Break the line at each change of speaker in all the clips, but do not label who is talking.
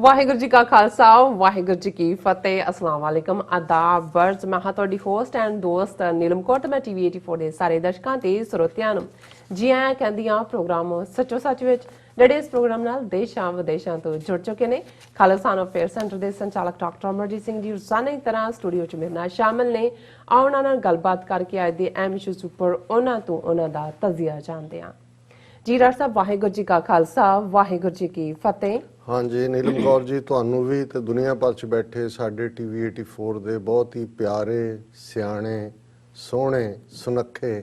ਵਾਹਿਗੁਰੂ ਜੀ ਕਾ ਖਾਲਸਾ ਵਾਹਿਗੁਰੂ ਜੀ ਕੀ ਫਤਿਹ अस्सलाम वालेकुम आदाब वर्ज मैं हाँ ਤੁਹਾਡੀ ਹੋਸਟ ਐਂਡ ਦੋਸਤ ਨੀਲਮ ਕੌਰ ਤੇ ਮੈਂ ਟੀਵੀ 84 ਦੇ ਸਾਰੇ ਦਰਸ਼ਕਾਂ ਤੇ ਸਰੋਤਿਆਂ ਨੂੰ ਜੀ ਆਇਆਂ ਕਹਿੰਦੀਆਂ ਪ੍ਰੋਗਰਾਮ ਸੱਚੋ ਸੱਚ ਵਿੱਚ ਜਿਹੜੇ ਇਸ ਪ੍ਰੋਗਰਾਮ ਨਾਲ ਦੇਸ਼ਾਂ ਵਿਦੇਸ਼ਾਂ ਤੋਂ ਜੁੜ ਚੁੱਕੇ ਨੇ ਖਾਲਿਸਤਾਨ ਅਫੇਅਰ ਸੈਂਟਰ ਦੇ ਸੰਚਾਲਕ ਡਾਕਟਰ ਅਮਰਜੀਤ ਸਿੰਘ ਜੀ ਰੋਜ਼ਾਨਾ ਦੀ ਤਰ੍ਹਾਂ ਸਟੂਡੀਓ 'ਚ ਮੇਰੇ ਨਾਲ ਸ਼ਾਮਲ ਨੇ ਆਓ ਉਹਨਾਂ ਨਾਲ ਗੱਲਬਾਤ ਕਰਕੇ ਅੱਜ ਦੇ ਅਹਿਮ ਇਸ਼ੂਜ਼ ਉੱਪਰ ਉਹਨਾਂ ਤੋਂ ਉਹਨਾਂ ਦਾ ਤਜ਼ੀਆ ਜਾਣਦੇ ਹਾਂ ਜੀ ਡਾਕਟਰ ਸਾਹਿਬ ਵਾਹਿਗੁਰੂ ਜੀ ਕਾ ਖਾਲਸਾ ਵਾਹਿਗੁਰੂ ਜੀ ਕੀ ਫਤਿਹ
हाँ जी नीलम कौर जी ਤੁਹਾਨੂੰ ਵੀ ਤੇ ਦੁਨੀਆ ਭਰ 'ਚ ਬੈਠੇ ਸਾਡੇ ਟੀਵੀ 84 ਦੇ ਬਹੁਤ ਹੀ ਪਿਆਰੇ ਸਿਆਣੇ ਸੋਹਣੇ ਸੁਨੱਖੇ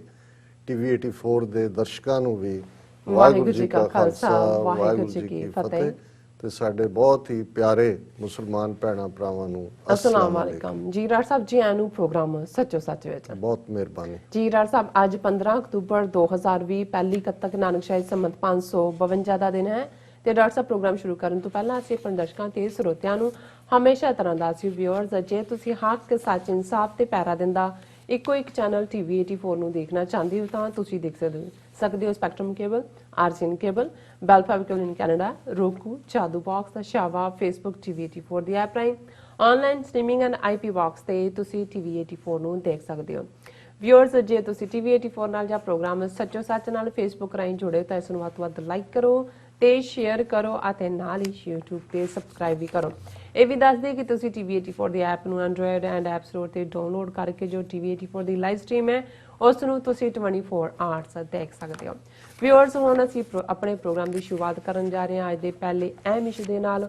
ਟੀਵੀ 84 ਦੇ ਦਰਸ਼ਕਾਂ ਨੂੰ ਵੀ ਵਾਹਿਗੁਰੂ ਜੀ ਕਾ ਖਾਲਸਾ ਵਾਹਿਗੁਰੂ ਜੀ ਕੀ ਫਤਿਹ ਤੇ ਸਾਡੇ ਬਹੁਤ ਹੀ ਪਿਆਰੇ ਮੁਸਲਮਾਨ ਭੈਣਾਂ ਭਰਾਵਾਂ ਨੂੰ
अस्सलाम वालेकुम जी डॉक्टर साहब जी आनू प्रोग्राम सच्चो सच विच
बहुत मेहरबानी
जी डॉक्टर साहब आज 15 अक्तूबर 2020 पहली कत्तक नानकशाही संमत 552 ਦਾ ਦਿਨ ਹੈ ਤੇ ਡਾਕਟਰ ਸਾਹਿਬ ਪ੍ਰੋਗਰਾਮ ਸ਼ੁਰੂ ਕਰਨ ਤੋਂ ਪਹਿਲਾਂ ਅਸੀਂ ਆਪਣੇ ਦਰਸ਼ਕਾਂ ਤੇ ਸਰੋਤਿਆਂ ਨੂੰ ਹਮੇਸ਼ਾ ਤਰ੍ਹਾਂ ਦਾ ਸੀ ਵਿਊਅਰਸ ਜੇ ਤੁਸੀਂ ਹੱਕ ਸੱਚ ਇਨਸਾਫ ਤੇ ਪੈਰਾ ਦਿੰਦਾ ਇੱਕੋ ਇੱਕ ਚੈਨਲ ਟੀਵੀ 84 ਨੂੰ ਦੇਖਣਾ ਚਾਹੁੰਦੇ ਹੋ ਤਾਂ ਤੁਸੀਂ ਦੇਖ ਸਕਦੇ ਹੋ Spectrum cable RCN cable Bell fibre cable in Canada roku Jadoo box ਸ਼ਾਵਾ ਫੇਸਬੁੱਕ ਟੀਵੀ 84 ਦੀ ਐਪ ਰਾਹੀਂ online streaming and IP box ਤੇ ਤੁਸੀਂ ਟੀਵੀ 84 ਨੂੰ ਦੇਖ ਸਕਦੇ ਹੋ ਵਿਊਅਰਸ ਜੇ ਤੁਸੀਂ ਟੀਵੀ 84 ਨਾਲ ਜਾਂ ਪ੍ਰੋਗਰਾਮ ਸੱਚੋ ਸੱਚ ਨਾਲ ਫੇਸਬੁੱਕ ਰਾਹੀਂ ਜੁੜੇ ਤਾਂ ਇਸ ਨੂੰ ਵੱਧ ਤੋਂ ਵੱਧ ਲਾਈਕ ਕਰੋ ਤੇ ਸ਼ੇਅਰ ਕਰੋ ਅਤੇ ਨਾਲ ਹੀ YouTube ਤੇ ਸਬਸਕ੍ਰਾਈਬ ਵੀ ਕਰੋ ਇਹ ਵੀ ਦੱਸ ਦੇ ਕਿ ਤੁਸੀਂ ਟੀਵੀ 84 ਦੀ ਐਪ ਨੂੰ ਐਂਡਰੋਇਡ ਐਂਡ ਐਪ ਸਟੋਰ ਤੇ ਡਾਊਨਲੋਡ ਕਰਕੇ ਜੋ ਟੀਵੀ 84 ਦੀ ਲਾਈਵ ਸਟ੍ਰੀਮ ਹੈ ਉਸ ਨੂੰ ਤੁਸੀਂ 24 ਆਵਰਸ ਦੇਖ ਸਕਦੇ ਹੋ ਵਿਊਅਰਸ ਹੁਣ ਅਸੀਂ ਆਪਣੇ ਪ੍ਰੋਗਰਾਮ ਦੀ ਸ਼ੁਰੂਆਤ ਕਰਨ ਜਾ ਰਹੇ ਹਾਂ ਅੱਜ ਦੇ ਪਹਿਲੇ ਅਹਿਮ ਇਸ਼ੂ ਦੇ ਨਾਲ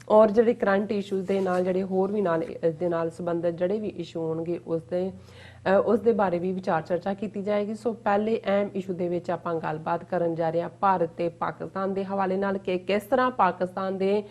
ਔਰ ਜਿਹੜੇ ਕਰੰਟ ਇਸ਼ੂਜ਼ ਦੇ ਨਾਲ ਜਿਹੜੇ ਹੋਰ ਵੀ ਨਾਲ ਇਸ ਦੇ ਨਾਲ ਸੰਬੰਧਿਤ ਜਿਹੜੇ ਵੀ ਇਸ਼ੂ ਹੋਣਗੇ ਉਸ ਦੇ ਬਾਰੇ ਵੀ ਵਿਚਾਰ ਚਰਚਾ ਕੀਤੀ ਜਾਏਗੀ ਸੋ ਪਹਿਲੇ ਅਹਿਮ ਇਸ਼ੂ ਦੇ ਵਿੱਚ ਆਪਾਂ ਗੱਲਬਾਤ ਕਰਨ ਜਾ ਰਹੇ ਹਾਂ ਭਾਰਤ ਤੇ ਪਾਕਿਸਤਾਨ ਦੇ ਹਵਾਲੇ ਨਾਲ ਕਿ ਕਿਸ ਤਰ੍ਹਾਂ ਪਾਕਿਸਤਾਨ ਦੇ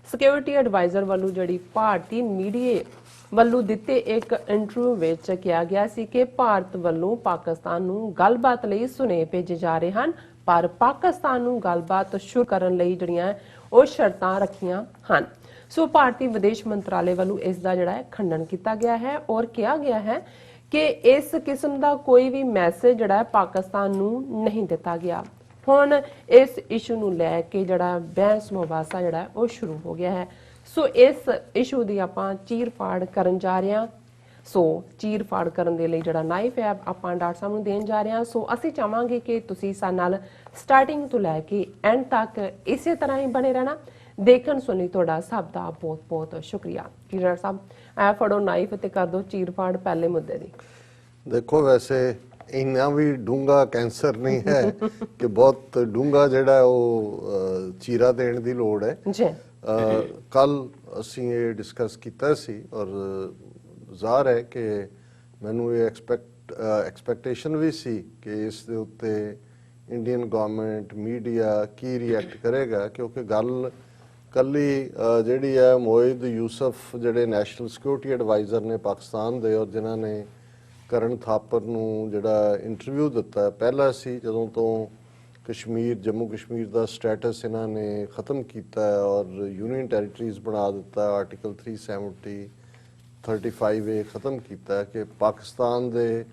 ਸਿਕਿਉਰਿਟੀ ਐਡਵਾਈਜ਼ਰ ਵੱਲੋਂ ਜਿਹੜੀ ਭਾਰਤੀ ਮੀਡੀਆ ਵੱਲੋਂ ਦਿੱਤੇ ਇੱਕ ਇੰਟਰਵਿਊ ਵਿੱਚ ਕਿਹਾ ਗਿਆ ਸੀ ਕਿ ਭਾਰਤ ਵੱਲੋਂ ਪਾਕਿਸਤਾਨ ਨੂੰ ਗੱਲਬਾਤ ਲਈ ਸੁਨੇਹੇ ਭੇਜੇ ਜਾ ਰਹੇ ਹਨ ਪਰ ਪਾਕਿਸਤਾਨ ਨੂੰ ਗੱਲਬਾਤ ਸ਼ੁਰੂ ਕਰਨ ਲਈ ਜਿਹੜੀਆਂ ਉਹ ਸ਼ਰਤਾਂ ਰੱਖੀਆਂ ਹਨ ਸੋ ਭਾਰਤੀ ਵਿਦੇਸ਼ ਮੰਤਰਾਲੇ ਵੱਲੋਂ ਇਸ ਦਾ ਜਿਹੜਾ ਹੈ ਖੰਡਨ ਕੀਤਾ ਗਿਆ ਹੈ ਔਰ ਕਿਹਾ ਗਿਆ ਹੈ ਕਿ ਇਸ ਕਿਸਮ ਦਾ ਕੋਈ ਵੀ ਮੈਸੇਜ ਜਿਹੜਾ ਹੈ ਪਾਕਿਸਤਾਨ ਨੂੰ ਨਹੀਂ ਦਿੱਤਾ ਗਿਆ ਹੁਣ ਇਸ ਇਸ਼ੂ ਨੂੰ ਲੈ ਕੇ ਜਿਹੜਾ ਬਹਿਸ ਮੁਬਾਸਾ ਜਿਹੜਾ ਉਹ ਸ਼ੁਰੂ ਹੋ ਗਿਆ ਹੈ ਸੋ ਇਸ ਇਸ਼ੂ ਦੀ ਆਪਾਂ ਚੀਰ-ਫਾੜ ਕਰਨ ਜਾ ਰਹੇ ਹਾਂ ਸੋ ਚੀਰ-ਫਾੜ ਕਰਨ ਦੇ ਲਈ ਜਿਹੜਾ ਨਾਈਫ ਹੈ ਆਪਾਂ ਡਾਕਟਰ ਸਾਹਿਬ ਨੂੰ ਦੇਣ ਜਾ ਰਹੇ ਹਾਂ ਸੋ ਅਸੀਂ ਚਾਹਾਂਗੇ ਕਿ ਤੁਸੀਂ ਸਾਡੇ ਨਾਲ ਸਟਾਰਟਿੰਗ ਤੋਂ ਲੈ ਕੇ ਐਂਡ ਤੱਕ ਇਸੇ ਤਰ੍ਹਾਂ ਹੀ ਬਣੇ ਰਹਿਣਾ ਦੇਖਣ ਸੁਣੀ ਤੁਹਾਡਾ ਸਭ ਦਾ ਬਹੁਤ ਬਹੁਤ ਸ਼ੁਕਰੀਆ ਡਾਕਟਰ ਸਾਹਿਬ ਐ ਫੜੋ ਨਾਈਫ ਤੇ ਕਰ ਦੋ ਚੀਰ-ਫਾੜ ਪਹਿਲੇ ਮੁੱਦੇ ਦੀ
ਦੇਖੋ ਵੈਸੇ ਇੰਨਾ ਵੀ ਡੂੰਘਾ ਕੈਂਸਰ ਨਹੀਂ ਹੈ ਕਿ ਬਹੁਤ ਡੂੰਘਾ ਜਿਹੜਾ ਉਹ ਚੀਰਾ ਦੇਣ ਦੀ ਲੋੜ ਹੈ
ਜੀ
ਕੱਲ ਅਸੀਂ ਇਹ ਡਿਸਕਸ ਕੀਤਾ ਸੀ ਔਰ ਜ਼ਾਹਰ ਹੈ ਕਿ ਮੈਨੂੰ ਇਹ ਐਕਸਪੈਕਟੇਸ਼ਨ ਵੀ ਸੀ ਕਿ ਇਸ ਦੇ ਉੱਤੇ ਇੰਡੀਅਨ ਗਵਰਨਮੈਂਟ ਮੀਡੀਆ ਕੀ ਰਿਐਕਟ ਕਰੇਗਾ ਕਿਉਂਕਿ ਗੱਲ ਕੱਲੀ ਜਿਹੜੀ ਹੈ ਮੋਇਦ ਯੂਸਫ ਜਿਹੜੇ ਨੈਸ਼ਨਲ ਸਿਕਿਉਰਿਟੀ ਐਡਵਾਈਜ਼ਰ ਨੇ ਪਾਕਿਸਤਾਨ ਦੇ ਔਰ ਜਿਨ੍ਹਾਂ ਨੇ ਕਰਨ ਥਾਪਰ ਨੂੰ ਜਿਹੜਾ ਇੰਟਰਵਿਊ ਦਿੱਤਾ ਪਹਿਲਾਂ ਸੀ ਜਦੋਂ ਤੋਂ ਕਸ਼ਮੀਰ ਜੰਮੂ ਕਸ਼ਮੀਰ ਦਾ ਸਟੇਟਸ ਇਹਨਾਂ ਨੇ ਖਤਮ ਕੀਤਾ ਔਰ ਯੂਨੀਅਨ ਟੈਰੀਟਰੀਜ਼ ਬਣਾ ਦਿੱਤਾ ਆਰਟੀਕਲ 370 35A ਖਤਮ ਕੀਤਾ ਕਿ ਪਾਕਿਸਤਾਨ ਦੇ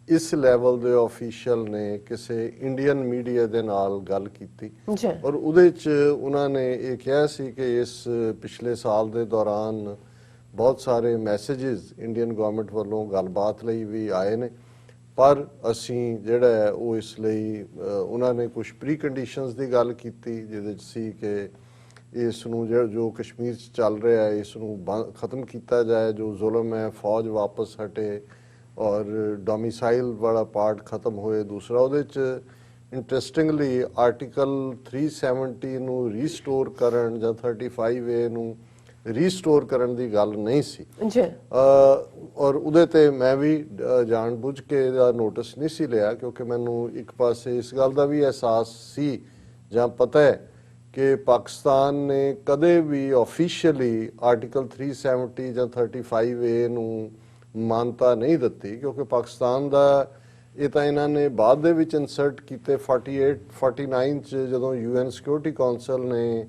ਇਸ ਲੈਵਲ ਦੇ ਆਫੀਸ਼ੀਅਲ ਨੇ ਕਿਸੇ ਇੰਡੀਅਨ ਮੀਡੀਆ ਦੇ ਨਾਲ ਗੱਲ ਕੀਤੀ ਔਰ ਉਹਦੇ 'ਚ ਉਹਨਾਂ ਨੇ ਇਹ ਕਿਹਾ ਸੀ ਕਿ ਇਸ ਪਿਛਲੇ ਸਾਲ ਦੇ ਦੌਰਾਨ ਬਹੁਤ ਸਾਰੇ ਮੈਸੇजेस ਇੰਡੀਅਨ ਗਵਰਨਮੈਂਟ ਵੱਲੋਂ ਗੱਲਬਾਤ ਲਈ ਵੀ ਆਏ ਨੇ ਪਰ ਅਸੀਂ ਜਿਹੜਾ ਹੈ ਉਹ ਇਸ ਲਈ ਉਹਨਾਂ ਨੇ ਕੁਝ ਪ੍ਰੀ ਕੰਡੀਸ਼ਨਸ ਦੀ ਗੱਲ ਕੀਤੀ ਜਿਹਦੇ 'ਚ ਸੀ ਕਿ ਇਸ ਨੂੰ ਜੋ ਕਸ਼ਮੀਰ 'ਚ ਚੱਲ ਰਿਹਾ ਹੈ ਇਸ ਨੂੰ ਖਤਮ ਕੀਤਾ ਜਾਏ ਜੋ ਜ਼ੁਲਮ ਹੈ ਫੌਜ ਵਾਪਸ ਹਟੇ ਔਰ ਡੋਮਿਸਾਈਲ ਵਾਲਾ ਪਾਰਟ ਖਤਮ ਹੋਏ ਦੂਸਰਾ ਉਹਦੇ 'ਚ ਇੰਟਰਸਟਿੰਗਲੀ ਆਰਟੀਕਲ 370 ਨੂੰ ਰੀਸਟੋਰ ਕਰਨ ਜਾਂ 35A ਨੂੰ ਰੀਸਟੋਰ ਕਰਨ ਦੀ ਗੱਲ ਨਹੀਂ ਸੀ ਔਰ ਉਹਦੇ ਤੇ ਮੈਂ ਵੀ ਜਾਣ ਬੁੱਝ ਕੇ ਇਹਦਾ ਨੋਟਿਸ ਨਹੀਂ ਸੀ ਲਿਆ ਕਿਉਂਕਿ ਮੈਨੂੰ ਇੱਕ ਪਾਸੇ ਇਸ ਗੱਲ ਦਾ ਵੀ ਅਹਿਸਾਸ ਸੀ ਜਾਂ ਪਤਾ ਹੈ ਕਿ ਪਾਕਿਸਤਾਨ ਨੇ ਕਦੇ ਵੀ ਆਫੀਸ਼ੀਅਲੀ ਆਰਟੀਕਲ 370 ਜਾਂ 35A ਨੂੰ ਮਾਨਤਾ ਨਹੀਂ ਦਿੱਤੀ ਕਿਉਂਕਿ ਪਾਕਿਸਤਾਨ ਦਾ ਇਹ ਤਾਂ ਇਹਨਾਂ ਨੇ ਬਾਅਦ ਦੇ ਵਿੱਚ ਇਨਸਰਟ ਕੀਤੇ 49 ਚ ਜਦੋਂ UN ਸਿਕਿਉਰਿਟੀ ਕਾਉਂਸਲ ਨੇ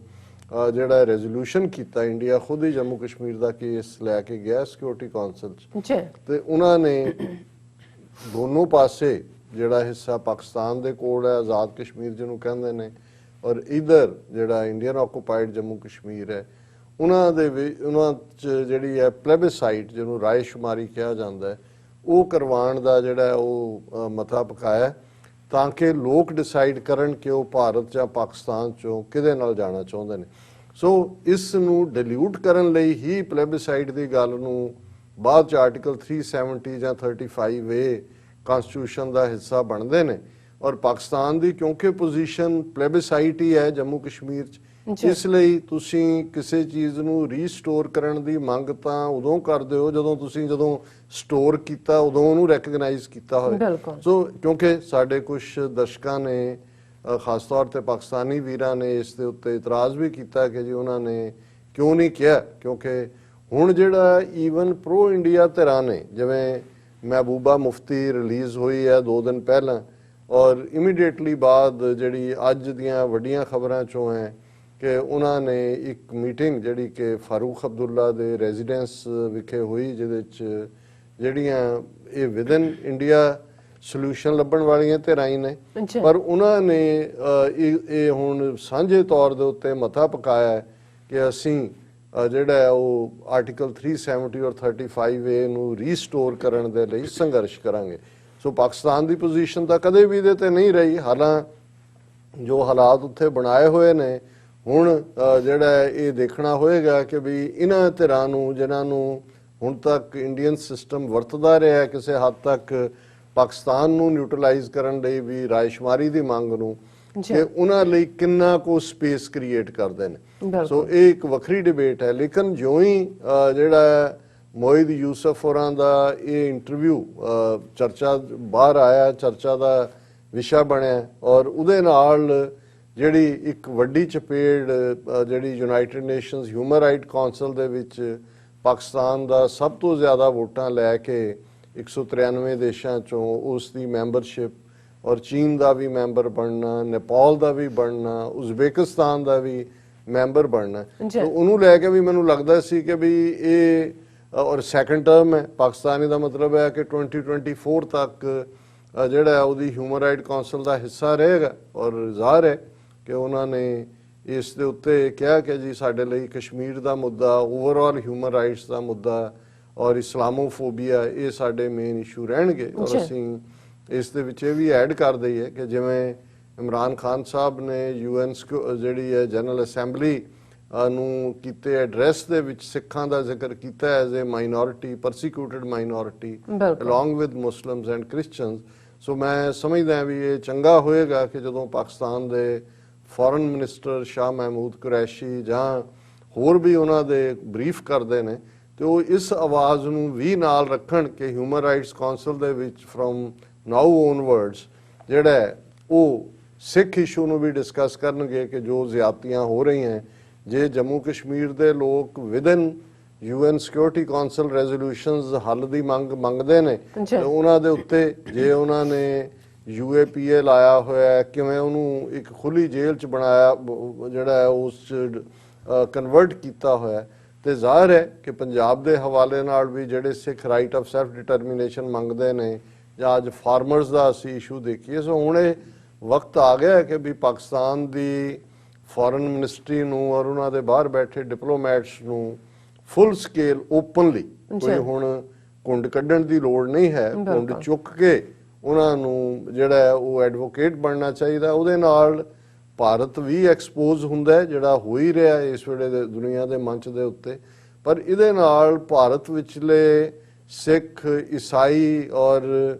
ਜਿਹੜਾ ਰੈਜ਼ੋਲੂਸ਼ਨ ਕੀਤਾ ਇੰਡੀਆ ਖੁਦ ਹੀ ਜੰਮੂ ਕਸ਼ਮੀਰ ਦਾ ਕੇਸ ਲੈ ਕੇ ਗਿਆ ਸਿਕਿਉਰਿਟੀ ਕਾਉਂਸਲ ਚ ਤੇ ਉਹਨਾਂ ਨੇ ਦੋਨੋਂ ਪਾਸੇ ਜਿਹੜਾ ਹਿੱਸਾ ਪਾਕਿਸਤਾਨ ਦੇ ਕੋਲ ਹੈ ਆਜ਼ਾਦ ਕਸ਼ਮੀਰ ਜਿਹਨੂੰ ਕਹਿੰਦੇ ਨੇ ਔਰ ਇਧਰ ਜਿਹੜਾ ਇੰਡੀਅਨ ਆਕੂਪਾਈਡ ਜੰਮੂ ਕਸ਼ਮੀਰ ਹੈ ਉਹਨਾਂ 'ਚ ਜਿਹੜੀ ਹੈ ਪਲੇਬਿਸਾਈਟ, ਜਿਹਨੂੰ ਰਾਏਸ਼ੁਮਾਰੀ ਕਿਹਾ ਜਾਂਦਾ ਹੈ, ਉਹ ਕਰਵਾਉਣ ਦਾ ਜਿਹੜਾ ਉਹ ਮਤਾ ਪਕਾਇਆ, ਤਾਂ ਕਿ ਲੋਕ ਡਿਸਾਈਡ ਕਰਨ ਕਿ ਉਹ ਭਾਰਤ ਜਾਂ ਪਾਕਿਸਤਾਨ 'ਚੋਂ ਕਿਹਦੇ ਨਾਲ ਜਾਣਾ ਚਾਹੁੰਦੇ ਨੇ। ਸੋ ਇਸ ਨੂੰ ਡਿਲਿਊਟ ਕਰਨ ਲਈ ਹੀ ਪਲੇਬਿਸਾਈਟ ਦੀ ਗੱਲ ਨੂੰ ਬਾਅਦ 'ਚ ਆਰਟੀਕਲ 370 ਜਾਂ 35A ਕਨਸਟੀਟਿਊਸ਼ਨ ਦਾ ਹਿੱਸਾ ਬਣਦੇ ਨੇ। ਔਰ ਪਾਕਿਸਤਾਨ ਦੀ ਕਿਉਂਕਿ ਪੋਜੀਸ਼ਨ ਪਲੇਬਿਸਾਈਟ ਹੀ ਹੈ ਜੰਮੂ ਕਸ਼ਮੀਰ 'ਚ, ਇਸ ਲਈ ਤੁਸੀਂ ਕਿਸੇ ਚੀਜ਼ ਨੂੰ ਰੀਸਟੋਰ ਕਰਨ ਦੀ ਮੰਗ ਤਾਂ ਉਦੋਂ ਕਰਦੇ ਹੋ ਜਦੋਂ ਸਟੋਰ ਕੀਤਾ ਉਦੋਂ ਉਹਨੂੰ ਰੈਕਗਨਾਈਜ਼ ਕੀਤਾ ਹੋਵੇ। ਸੋ ਕਿਉਂਕਿ ਸਾਡੇ ਕੁਝ ਦਰਸ਼ਕਾਂ ਨੇ, ਖਾਸ ਤੌਰ ਤੇ ਪਾਕਿਸਤਾਨੀ ਵੀਰਾਂ ਨੇ, ਇਸ ਦੇ ਉੱਤੇ ਇਤਰਾਜ਼ ਵੀ ਕੀਤਾ ਕਿ ਜੀ ਉਹਨਾਂ ਨੇ ਕਿਉਂ ਨਹੀਂ ਕਿਹਾ, ਕਿਉਂਕਿ ਹੁਣ ਜਿਹੜਾ ਈਵਨ ਪ੍ਰੋ ਇੰਡੀਆ ਧਿਰਾਂ ਨੇ, ਜਿਵੇਂ ਮਹਿਬੂਬਾ ਮੁਫਤੀ ਰਿਲੀਜ਼ ਹੋਈ ਹੈ 2 ਦਿਨ ਪਹਿਲਾਂ, ਔਰ ਇਮੀਡੀਏਟਲੀ ਬਾਅਦ ਜਿਹੜੀ ਅੱਜ ਦੀਆਂ ਵੱਡੀਆਂ ਖਬਰਾਂ 'ਚੋਂ ਹੈ ਕਿ ਉਹਨਾਂ ਨੇ ਇੱਕ ਮੀਟਿੰਗ ਜਿਹੜੀ ਕਿ ਫਾਰੂਕ ਅਬਦੁੱਲਾ ਦੇ ਰੈਜ਼ੀਡੈਂਸ ਵਿਖੇ ਹੋਈ, ਜਿਹਦੇ 'ਚ ਜਿਹੜੀਆਂ ਇਹ ਵਿਦਨ ਇੰਡੀਆ ਸੋਲੂਸ਼ਨ ਲੱਭਣ ਵਾਲੀਆਂ ਧਿਰਾਂ ਹੀ ਨੇ, ਪਰ ਉਹਨਾਂ ਨੇ ਇਹ ਹੁਣ ਸਾਂਝੇ ਤੌਰ ਦੇ ਉੱਤੇ ਮਤਾ ਪਕਾਇਆ ਕਿ ਅਸੀਂ ਜਿਹੜਾ ਉਹ ਆਰਟੀਕਲ 370 ਔਰ 35A ਨੂੰ ਰੀਸਟੋਰ ਕਰਨ ਦੇ ਲਈ ਸੰਘਰਸ਼ ਕਰਾਂਗੇ। ਸੋ ਪਾਕਿਸਤਾਨ ਦੀ ਪੋਜੀਸ਼ਨ ਤਾਂ ਕਦੇ ਵੀ ਇਹਦੇ ਤੇ ਨਹੀਂ ਰਹੀ, ਹਾਲਾਂ ਜੋ ਹਾਲਾਤ ਉੱਥੇ ਬਣਾਏ ਹੋਏ ਨੇ, ਹੁਣ ਜਿਹੜਾ ਇਹ ਦੇਖਣਾ ਹੋਏਗਾ ਕਿ ਵੀ ਇਹਨਾਂ ਧਿਰਾਂ ਨੂੰ, ਜਿਨ੍ਹਾਂ ਨੂੰ ਹੁਣ ਤੱਕ ਇੰਡੀਅਨ ਸਿਸਟਮ ਵਰਤਦਾ ਰਿਹਾ ਕਿਸੇ ਹੱਦ ਤੱਕ ਪਾਕਿਸਤਾਨ ਨੂੰ ਨਿਊਟਰਲਾਈਜ਼ ਕਰਨ ਲਈ ਵੀ ਰਾਏਸ਼ੁਮਾਰੀ ਦੀ ਮੰਗ ਨੂੰ, ਕਿ ਉਹਨਾਂ ਲਈ ਕਿੰਨਾ ਕੁ ਸਪੇਸ ਕ੍ਰੀਏਟ ਕਰਦੇ ਨੇ। ਸੋ ਇਹ ਇੱਕ ਵੱਖਰੀ ਡਿਬੇਟ ਹੈ। ਲੇਕਿਨ ਜਿਉਂ ਹੀ ਜਿਹੜਾ ਮੋਹਿਦ ਯੂਸਫ ਹੋਰਾਂ ਦਾ ਇਹ ਇੰਟਰਵਿਊ ਚਰਚਾ ਬਾਹਰ ਆਇਆ, ਚਰਚਾ ਦਾ ਵਿਸ਼ਾ ਬਣਿਆ, ਔਰ ਉਹਦੇ ਨਾਲ ਜਿਹੜੀ ਇੱਕ ਵੱਡੀ ਚਪੇੜ ਜਿਹੜੀ United nations human right council ਦੇ ਵਿੱਚ ਪਾਕਿਸਤਾਨ ਦਾ ਸਭ ਤੋਂ ਜ਼ਿਆਦਾ ਵੋਟਾਂ ਲੈ ਕੇ 193 ਦੇਸ਼ਾਂ ਚੋਂ ਉਸ ਦੀ ਮੈਂਬਰਸ਼ਿਪ, ਔਰ ਚੀਨ ਦਾ ਵੀ ਮੈਂਬਰ ਬਣਨਾ, ਨੇਪਾਲ ਦਾ ਵੀ ਬਣਨਾ, ਉਜ਼ਬੇਕਿਸਤਾਨ ਦਾ ਵੀ ਮੈਂਬਰ ਬਣਨਾ, ਉਹਨੂੰ ਲੈ ਕੇ ਵੀ ਮੈਨੂੰ ਲੱਗਦਾ ਸੀ ਕਿ ਵੀ ਇਹ, ਔਰ ਸੈਕੰਡ ਟਰਮ ਹੈ ਪਾਕਿਸਤਾਨੀ ਦਾ ਮਤਲਬ ਹੈ ਕਿ 2024 ਤੱਕ ਜਿਹੜਾ ਉਹਦੀ ਹਿਊਮਨ ਰਾਈਟ ਕੌਂਸਲ ਦਾ ਹਿੱਸਾ ਰਹੇਗਾ। ਔਰ ਜ਼ਾਹਰ ਹੈ ਕਿ ਉਹਨਾਂ ਨੇ ਇਸ ਦੇ ਉੱਤੇ ਕਿਹਾ ਕਿ ਜੀ ਸਾਡੇ ਲਈ ਕਸ਼ਮੀਰ ਦਾ ਮੁੱਦਾ, ਓਵਰਆਲ ਹਿਊਮਨ ਰਾਈਟਸ ਦਾ ਮੁੱਦਾ ਔਰ ਇਸਲਾਮੋਫੋਬੀਆ, ਇਹ ਸਾਡੇ ਮੇਨ ਇਸ਼ੂ ਰਹਿਣਗੇ। ਔਰ ਅਸੀਂ ਇਸ ਦੇ ਵਿੱਚ ਇਹ ਵੀ ਐਡ ਕਰ ਦਈਏ ਕਿ ਜਿਵੇਂ ਇਮਰਾਨ ਖਾਨ ਸਾਹਿਬ ਨੇ UN ਜਿਹੜੀ ਹੈ ਜਨਰਲ ਅਸੈਂਬਲੀ ਨੂੰ ਕੀਤੇ ਐਡਰੈਸ ਦੇ ਵਿੱਚ ਸਿੱਖਾਂ ਦਾ ਜ਼ਿਕਰ ਕੀਤਾ as a minority, persecuted minority along with Muslims and Christians. So ਮੈਂ ਸਮਝਦਾ ਵੀ ਇਹ ਚੰਗਾ ਹੋਏਗਾ ਕਿ ਜਦੋਂ ਪਾਕਿਸਤਾਨ ਦੇ ਫੋਰਨ ਮਿਨਿਸਟਰ ਸ਼ਾਹ ਮਹਿਮੂਦ ਕੁਰੈਸ਼ੀ ਜਾਂ ਹੋਰ ਵੀ ਉਹਨਾਂ ਦੇ ਬਰੀਫ ਕਰਦੇ ਨੇ, ਤੇ ਉਹ ਇਸ ਆਵਾਜ਼ ਨੂੰ ਵੀ ਨਾਲ ਰੱਖਣ ਕਿ ਹਿਊਮਨ ਰਾਈਟਸ ਕੌਂਸਲ ਦੇ ਵਿੱਚ ਫਰੋਮ ਨਾਓ ਓਨਵਰਡਸ ਜਿਹੜਾ ਉਹ ਸਿੱਖ ਇਸ਼ੂ ਨੂੰ ਵੀ ਡਿਸਕਸ ਕਰਨਗੇ ਕਿ ਜੋ ਜ਼ਿਆਦਤੀਆਂ ਹੋ ਰਹੀਆਂ, ਜੇ ਜੰਮੂ ਕਸ਼ਮੀਰ ਦੇ ਲੋਕ ਵਿਦਨ UN ਸਿਕਿਉਰਿਟੀ ਕੌਂਸਲ ਰੈਜ਼ੋਲੂਸ਼ਨਸ ਹੱਲ ਦੀ ਮੰਗਦੇ ਨੇ, ਤੇ ਉਹਨਾਂ ਦੇ ਉੱਤੇ ਜੇ ਉਹਨਾਂ ਨੇ UAPA ਲਾਇਆ ਹੋਇਆ, ਕਿਵੇਂ ਉਹਨੂੰ ਇੱਕ ਖੁੱਲੀ ਜੇਲ੍ਹ 'ਚ ਬਣਾਇਆ, ਜਿਹੜਾ ਉਸ 'ਚ ਕਨਵਰਟ ਕੀਤਾ ਹੋਇਆ, ਤੇ ਜ਼ਾਹਰ ਹੈ ਕਿ ਪੰਜਾਬ ਦੇ ਹਵਾਲੇ ਨਾਲ ਵੀ ਜਿਹੜੇ ਸਿੱਖ ਰਾਈਟ ਆਫ ਸੈਲਫ ਡਿਟਰਮੀਨੇਸ਼ਨ ਮੰਗਦੇ ਨੇ, ਜਾਂ ਅੱਜ ਫਾਰਮਰਸ ਦਾ ਅਸੀਂ ਇਸ਼ੂ ਦੇਖੀਏ। ਸੋ ਹੁਣ ਇਹ ਵਕਤ ਆ ਗਿਆ ਕਿ ਵੀ ਪਾਕਿਸਤਾਨ ਦੀ ਫੋਰਨ ਮਿਨਿਸਟਰੀ ਨੂੰ ਔਰ ਉਹਨਾਂ ਦੇ ਬਾਹਰ ਬੈਠੇ ਡਿਪਲੋਮੈਟਸ ਨੂੰ ਫੁੱਲ ਸਕੇਲ ਓਪਨਲੀ, ਕੋਈ ਹੁਣ ਕੁੰਡ ਕੱਢਣ ਦੀ ਲੋੜ ਨਹੀਂ ਹੈ, ਕੁੰਡ ਚੁੱਕ ਕੇ ਉਹਨਾਂ ਨੂੰ ਜਿਹੜਾ ਉਹ ਐਡਵੋਕੇਟ ਬਣਨਾ ਚਾਹੀਦਾ। ਉਹਦੇ ਨਾਲ ਭਾਰਤ ਵੀ ਐਕਸਪੋਜ਼ ਹੁੰਦਾ, ਜਿਹੜਾ ਹੋ ਹੀ ਰਿਹਾ ਇਸ ਵੇਲੇ ਦੇ ਦੁਨੀਆ ਦੇ ਮੰਚ ਦੇ ਉੱਤੇ, ਪਰ ਇਹਦੇ ਨਾਲ ਭਾਰਤ ਵਿਚਲੇ ਸਿੱਖ, ਈਸਾਈ ਔਰ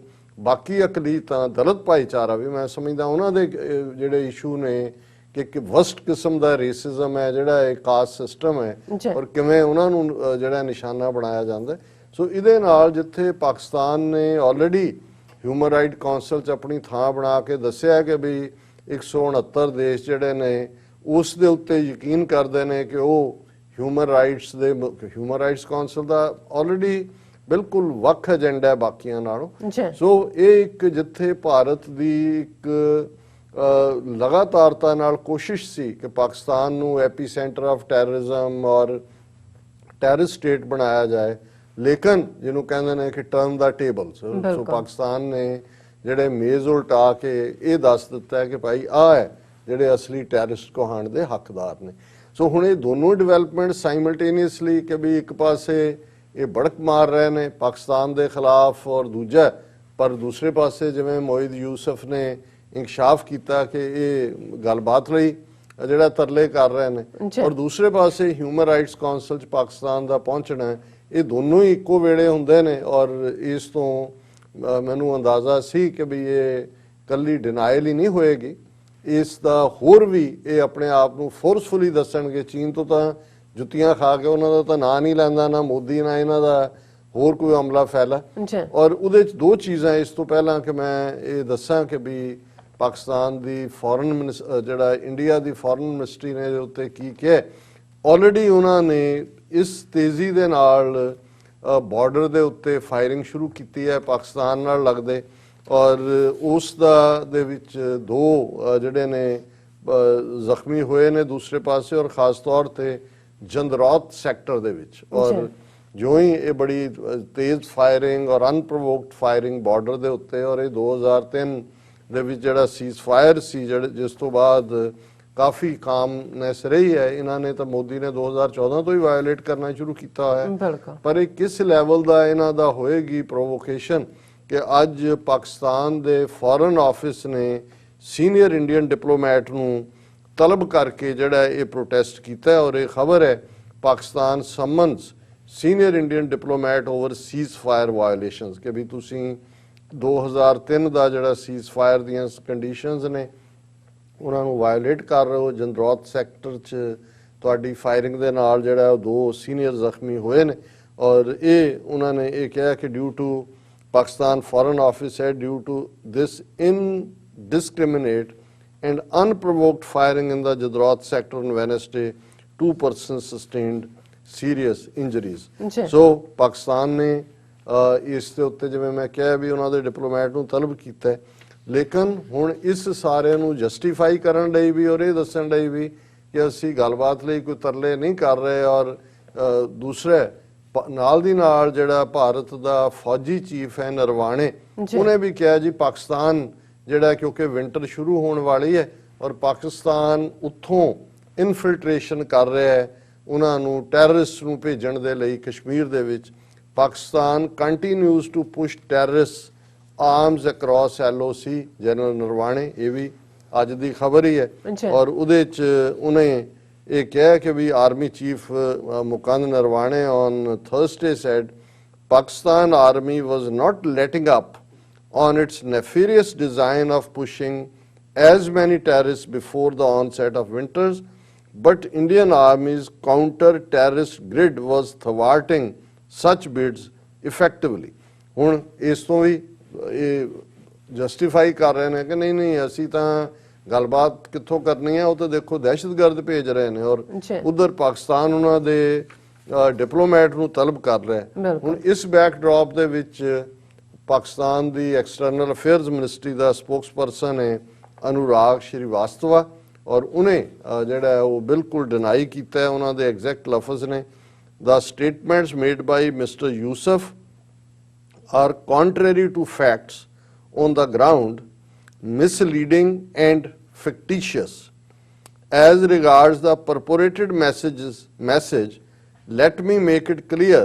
ਬਾਕੀ ਅਕਲੀਤਾਂ, ਦਲਿਤ ਭਾਈਚਾਰਾ ਵੀ, ਮੈਂ ਸਮਝਦਾ ਉਹਨਾਂ ਦੇ ਜਿਹੜੇ ਇਸ਼ੂ ਨੇ ਕਿ ਇੱਕ ਵਸਟ ਕਿਸਮ ਦਾ ਰੇਸਿਜ਼ਮ ਹੈ, ਜਿਹੜਾ ਇਹ ਕਾਸਟ ਸਿਸਟਮ ਹੈ, ਔਰ ਕਿਵੇਂ ਉਹਨਾਂ ਨੂੰ ਜਿਹੜਾ ਨਿਸ਼ਾਨਾ ਬਣਾਇਆ ਜਾਂਦਾ। ਸੋ ਇਹਦੇ ਨਾਲ ਜਿੱਥੇ ਪਾਕਿਸਤਾਨ ਨੇ ਆਲਰੇਡੀ ਹਿਊਮਨ ਰਾਈਟ ਕੌਂਸਲ 'ਚ ਆਪਣੀ ਥਾਂ ਬਣਾ ਕੇ ਦੱਸਿਆ ਕਿ ਵੀ 169 ਦੇਸ਼ ਜਿਹੜੇ ਨੇ ਉਸ ਦੇ ਉੱਤੇ ਯਕੀਨ ਕਰਦੇ ਨੇ ਕਿ ਉਹ ਹਿਊਮਨ ਰਾਈਟਸ ਕੌਂਸਲ ਦਾ ਆਲਰੇਡੀ ਬਿਲਕੁਲ ਵੱਖ ਏਜੰਡਾ ਬਾਕੀਆਂ ਨਾਲੋਂ। ਸੋ ਇਹ ਇੱਕ ਜਿੱਥੇ ਭਾਰਤ ਦੀ ਇੱਕ ਲਗਾਤਾਰਤਾ ਨਾਲ ਕੋਸ਼ਿਸ਼ ਸੀ ਕਿ ਪਾਕਿਸਤਾਨ ਨੂੰ ਐਪੀ ਸੈਂਟਰ ਆਫ ਟੈਰਰਿਜ਼ਮ ਔਰ ਟੈਰਰਿਸਟ ਸਟੇਟ ਬਣਾਇਆ ਜਾਏ, ਲੇਕਿਨ ਜਿਹਨੂੰ ਕਹਿੰਦੇ ਨੇ ਕਿ ਟਰਨ ਦਾ ਟੇਬਲ। ਸੋ ਪਾਕਿਸਤਾਨ ਨੇ ਜਿਹੜੇ ਮੇਜ਼ ਉਲਟਾ ਕੇ ਇਹ ਦੱਸ ਦਿੱਤਾ ਕਿ ਭਾਈ ਆਹ ਹੈ ਜਿਹੜੇ ਅਸਲੀ ਟੈਰਰਿਸਟ ਕਹਾਣ ਦੇ ਹੱਕਦਾਰ ਨੇ। ਸੋ ਹੁਣ ਇਹ ਦੋਨੋਂ ਡਿਵੈਲਪਮੈਂਟ ਸਾਈਮਲਟੇਨੀਅਸਲੀ ਕਿ ਵੀ ਇੱਕ ਪਾਸੇ ਇਹ ਬੜਕ ਮਾਰ ਰਹੇ ਨੇ ਪਾਕਿਸਤਾਨ ਦੇ ਖਿਲਾਫ ਔਰ ਦੂਜਾ ਪਰ ਦੂਸਰੇ ਪਾਸੇ ਜਿਵੇਂ ਮੋਇਦ ਯੂਸਫ ਨੇ ਇੰਕਸ਼ਾਫ ਕੀਤਾ ਕਿ ਇਹ ਗੱਲਬਾਤ ਲਈ ਜਿਹੜਾ ਤਰਲੇ ਕਰ ਰਹੇ ਨੇ ਔਰ ਦੂਸਰੇ ਪਾਸੇ ਹਿਊਮਨ ਰਾਈਟਸ ਕਾਉਂਸਲ ਚ ਪਾਕਿਸਤਾਨ ਦਾ ਪਹੁੰਚਣਾ ਇਹ ਦੋਨੋਂ ਹੀ ਇੱਕੋ ਵੇਲੇ ਹੁੰਦੇ ਨੇ ਔਰ ਇਸ ਤੋਂ ਮੈਨੂੰ ਅੰਦਾਜ਼ਾ ਸੀ ਕਿ ਵੀ ਇਹ ਕੱਲੀ ਡਿਨਾਇਲ ਹੀ ਨਹੀਂ ਹੋਏਗੀ ਇਸ ਦਾ ਹੋਰ ਵੀ ਇਹ ਆਪਣੇ ਆਪ ਨੂੰ ਫੋਰਸਫੁਲੀ ਦੱਸਣਗੇ ਚੀਨ ਤੋਂ ਤਾਂ ਜੁੱਤੀਆਂ ਖਾ ਕੇ ਉਹਨਾਂ ਦਾ ਤਾਂ ਨਾਂ ਨਹੀਂ ਲੈਂਦਾ ਨਾ ਮੋਦੀ ਨਾ ਇਹਨਾਂ ਦਾ ਹੋਰ ਕੋਈ ਹਮਲਾ ਫੈਲਾ ਔਰ ਉਹਦੇ ਚ ਦੋ ਚੀਜ਼ਾਂ ਇਸ ਤੋਂ ਪਹਿਲਾਂ ਕਿ ਮੈਂ ਇਹ ਦੱਸਾਂ ਕਿ ਵੀ ਪਾਕਿਸਤਾਨ ਦੀ ਫੋਰਨ ਜਿਹੜਾ ਇੰਡੀਆ ਦੀ ਫੋਰਨ ਮਿਨਿਸਟਰੀ ਨੇ ਉੱਤੇ ਕੀ ਕਿਹਾ ਆਲਰੇਡੀ ਉਹਨਾਂ ਨੇ ਇਸ ਤੇਜ਼ੀ ਦੇ ਨਾਲ ਬਾਰਡਰ ਦੇ ਉੱਤੇ ਫਾਇਰਿੰਗ ਸ਼ੁਰੂ ਕੀਤੀ ਹੈ ਪਾਕਿਸਤਾਨ ਨਾਲ ਲੱਗਦੇ ਔਰ ਉਸ ਦਾ ਦੇ ਵਿੱਚ ਦੋ ਜਿਹੜੇ ਨੇ ਜ਼ਖਮੀ ਹੋਏ ਨੇ ਦੂਸਰੇ ਪਾਸੇ ਔਰ ਖਾਸ ਤੌਰ ਤੇ ਜੰਦਰੌਤ ਸੈਕਟਰ ਦੇ ਵਿੱਚ ਔਰ ਜੋ ਹੀ ਇਹ ਬੜੀ ਤੇਜ਼ ਫਾਇਰਿੰਗ ਔਰ ਅਨਪ੍ਰੋਵੋਕਡ ਫਾਇਰਿੰਗ ਬਾਰਡਰ ਦੇ ਉੱਤੇ ਔਰ ਇਹ 2003 ਦੇ ਵਿੱਚ ਜਿਹੜਾ ਸੀਜ਼ਫਾਇਰ ਸੀ ਜਿਸ ਤੋਂ ਬਾਅਦ ਕਾਫੀ ਕਾਮਨੈਸ ਰਹੀ ਹੈ ਇਹਨਾਂ ਨੇ ਤਾਂ ਮੋਦੀ ਨੇ 2014 ਤੋਂ ਹੀ ਵਾਇਓਲੇਟ ਕਰਨਾ ਸ਼ੁਰੂ ਕੀਤਾ ਹੋਇਆ ਪਰ ਇਹ ਕਿਸ ਲੈਵਲ ਦਾ ਇਹਨਾਂ ਦਾ ਹੋਏਗੀ ਪ੍ਰੋਵੋਕੇਸ਼ਨ ਕਿ ਅੱਜ ਪਾਕਿਸਤਾਨ ਦੇ ਫੋਰਨ ਆਫਿਸ ਨੇ ਸੀਨੀਅਰ ਇੰਡੀਅਨ ਡਿਪਲੋਮੈਟ ਨੂੰ ਤਲਬ ਕਰਕੇ ਜਿਹੜਾ ਇਹ ਪ੍ਰੋਟੈਸਟ ਕੀਤਾ ਔਰ ਇਹ ਖਬਰ ਹੈ Pakistan summons senior Indian diplomat over ceasefire violations ਕਿ ਵੀ ਤੁਸੀਂ 2003 ਦਾ ਜਿਹੜਾ ਸੀਜ਼ਫਾਇਰ ਦੀਆਂ ਕੰਡੀਸ਼ਨਸ ਨੇ ਉਹਨਾਂ ਨੂੰ ਵਾਇਓਲੇਟ ਕਰ ਰਹੇ ਹੋ ਜੰਦਰੌਤ ਸੈਕਟਰ 'ਚ ਤੁਹਾਡੀ ਫਾਇਰਿੰਗ ਦੇ ਨਾਲ ਜਿਹੜਾ ਦੋ ਸੀਨੀਅਰ ਜ਼ਖਮੀ ਹੋਏ ਨੇ ਔਰ ਇਹ ਉਹਨਾਂ ਨੇ ਇਹ ਕਿਹਾ ਕਿ due to Pakistan foreign office ਹੈ due to this indiscriminate and unprovoked firing in the Jadrat sector on Wednesday, 2 persons sustained serious injuries. So Pakistan ਨੇ ਇਸ ਦੇ ਉੱਤੇ ਜਿਵੇਂ ਮੈਂ ਕਿਹਾ ਵੀ ਉਹਨਾਂ ਦੇ ਡਿਪਲੋਮੈਟ ਨੂੰ ਤਲਬ ਕੀਤਾ ਲੇਕਿਨ ਹੁਣ ਇਸ ਸਾਰੇ ਨੂੰ ਜਸਟੀਫਾਈ ਕਰਨ ਲਈ ਵੀ ਔਰ ਇਹ ਦੱਸਣ ਲਈ ਵੀ ਕਿ ਅਸੀਂ ਗੱਲਬਾਤ ਲਈ ਕੋਈ ਤਰਲੇ ਨਹੀਂ ਕਰ ਰਹੇ ਔਰ ਦੂਸਰੇ ਨਾਲ ਦੀ ਨਾਲ ਜਿਹੜਾ ਭਾਰਤ ਦਾ ਫੌਜੀ ਚੀਫ ਹੈ ਨਰਵਾਣੇ ਉਹਨੇ ਵੀ ਕਿਹਾ ਜੀ ਪਾਕਿਸਤਾਨ ਜਿਹੜਾ ਕਿਉਂਕਿ ਵਿੰਟਰ ਸ਼ੁਰੂ ਹੋਣ ਵਾਲੀ ਹੈ ਔਰ ਪਾਕਿਸਤਾਨ ਉੱਥੋਂ ਇਨਫਿਲਟ੍ਰੇਸ਼ਨ ਕਰ ਰਿਹਾ ਹੈ ਉਹਨਾਂ ਨੂੰ ਟੈਰਰਿਸਟ ਨੂੰ ਭੇਜਣ ਦੇ ਲਈ ਕਸ਼ਮੀਰ ਦੇ ਵਿੱਚ Pakistan continues to push terrorist arms across LOC general Naravane ਇਹ ਵੀ ਅੱਜ ਦੀ ਖਬਰ ਹੀ ਹੈ ਔਰ ਉਹਦੇ ਚ ਉਹਨੇ ਇਹ ਕਿਹਾ ਕਿ ਵੀ army chief Mukund Naravane on Thursday said Pakistan army was not letting up on its nefarious design of pushing as many terrorists before the onset of winters, but Indian Army's counter-terrorist grid was thwarting such bids effectively. ਹੁਣ ਇਸ ਤੋਂ ਵੀ ਇਹ justify ਕਰ ਰਹੇ ਨੇ ਕਿ ਨਹੀਂ ਅਸੀਂ ਤਾਂ ਗੱਲਬਾਤ ਕਿੱਥੋਂ ਕਰਨੀ ਹੈ ਉਹ ਤਾਂ ਦੇਖੋ ਦਹਿਸ਼ਤਗਰਦ ਭੇਜ ਰਹੇ ਨੇ ਔਰ ਉਧਰ ਪਾਕਿਸਤਾਨ ਉਹਨਾਂ ਦੇ ਡਿਪਲੋਮੈਟ ਨੂੰ ਤਲਬ ਕਰ ਰਿਹਾ ਹੁਣ ਇਸ ਬੈਕਡ੍ਰੌਪ ਦੇ ਵਿੱਚ ਪਾਕਿਸਤਾਨ ਦੀ ਐਕਸਟਰਨਲ ਅਫੇਅਰਸ ਮਿਨਿਸਟਰੀ ਦਾ ਸਪੋਕਸਪਰਸਨ ਹੈ ਅਨੁਰਾਗ ਸ਼੍ਰੀਵਾਸਤਵਾ ਔਰ ਉਹਨੇ ਜਿਹੜਾ ਉਹ ਬਿਲਕੁਲ ਡਿਨਾਈ ਕੀਤਾ ਉਹਨਾਂ ਦੇ ਐਗਜ਼ੈਕਟ ਲਫ਼ਜ਼ ਨੇ the statements made by Mr. Yusuf are contrary to facts on the ground, misleading and fictitious. As regards the purported message, let me make it clear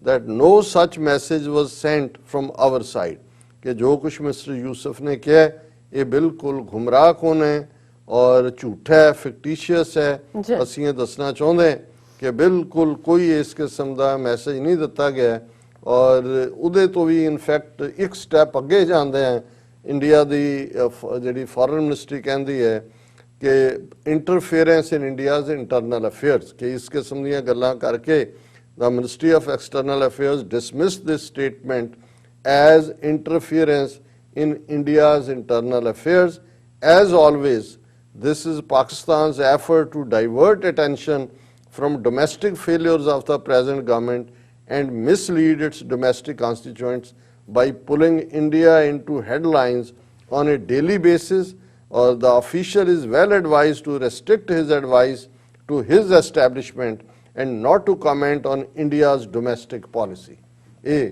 that no such message was sent from our side. कि जो कुछ mister Yusuf ने किया है ये बिल्कुल गुमराह कौन है और झूठा है, फिक्टिशियस है। असीं ये दसना चाहते हैं कि बिल्कुल कोई इस किस्म का मैसेज नहीं दिता गया और उहदे तो भी इनफैक्ट एक स्टैप अगे जाते हैं। इंडिया की जिहड़ी फॉरेन मिनिस्ट्री कहती है कि interference in India's internal affairs कि इस किस्म दी गल्लां करके the ministry of external affairs dismiss this statement as interference in India's internal affairs. As always, this is Pakistan's effort to divert attention from domestic failures of the present government and mislead its domestic constituents by pulling India into headlines on a daily basis, or the official is well advised to restrict his advice to his establishment and not to comment on India's domestic policy. ਇਹ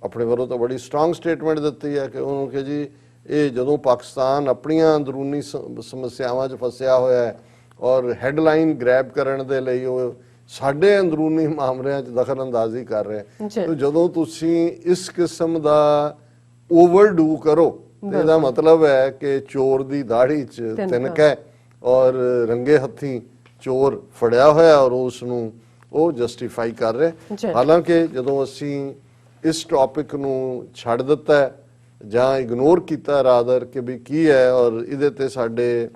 ਆਪਣੇ ਵੱਲੋਂ ਤਾਂ ਬੜੀ strong statement ਦਿੱਤੀ ਹੈ ਕਿ ਉਹਨੂੰ ਕਿ ਜੀ ਇਹ ਜਦੋਂ ਪਾਕਿਸਤਾਨ ਆਪਣੀਆਂ ਅੰਦਰੂਨੀ ਸਮੱਸਿਆਵਾਂ 'ਚ ਫਸਿਆ ਹੋਇਆ ਹੈ ਔਰ ਹੈਡਲਾਈਨ ਗ੍ਰੈਬ ਕਰਨ ਦੇ ਲਈ ਉਹ ਸਾਡੇ ਅੰਦਰੂਨੀ ਮਾਮਲਿਆਂ 'ਚ ਦਖਲ-ਅੰਦਾਜ਼ੀ ਕਰ ਰਿਹਾ। ਤੇ ਜਦੋਂ ਤੁਸੀਂ ਇਸ ਕਿਸਮ ਦਾ ਓਵਰਡੂ ਕਰੋ ਤੇ ਇਹਦਾ ਮਤਲਬ ਹੈ ਕਿ ਚੋਰ ਦੀ ਦਾੜੀ 'ਚ ਤਿਨਕ ਹੈ ਔਰ ਰੰਗੇ ਹੱਥੀਂ ਚੋਰ ਫੜਿਆ ਹੋਇਆ ਔਰ ਉਸ ਨੂੰ ਉਹ ਜਸਟੀਫਾਈ ਕਰ ਰਿਹਾ। ਹਾਲਾਂਕਿ ਜਦੋਂ ਅਸੀਂ ਇਸ ਟੌਪਿਕ ਨੂੰ ਛੱਡ ਦਿੱਤਾ ਜਾਂ ਇਗਨੋਰ ਕੀਤਾ ਰਾਦਰ ਕਿ ਵੀ ਕੀ ਹੈ, ਔਰ ਇਹਦੇ ਤੇ ਸਾਡੇ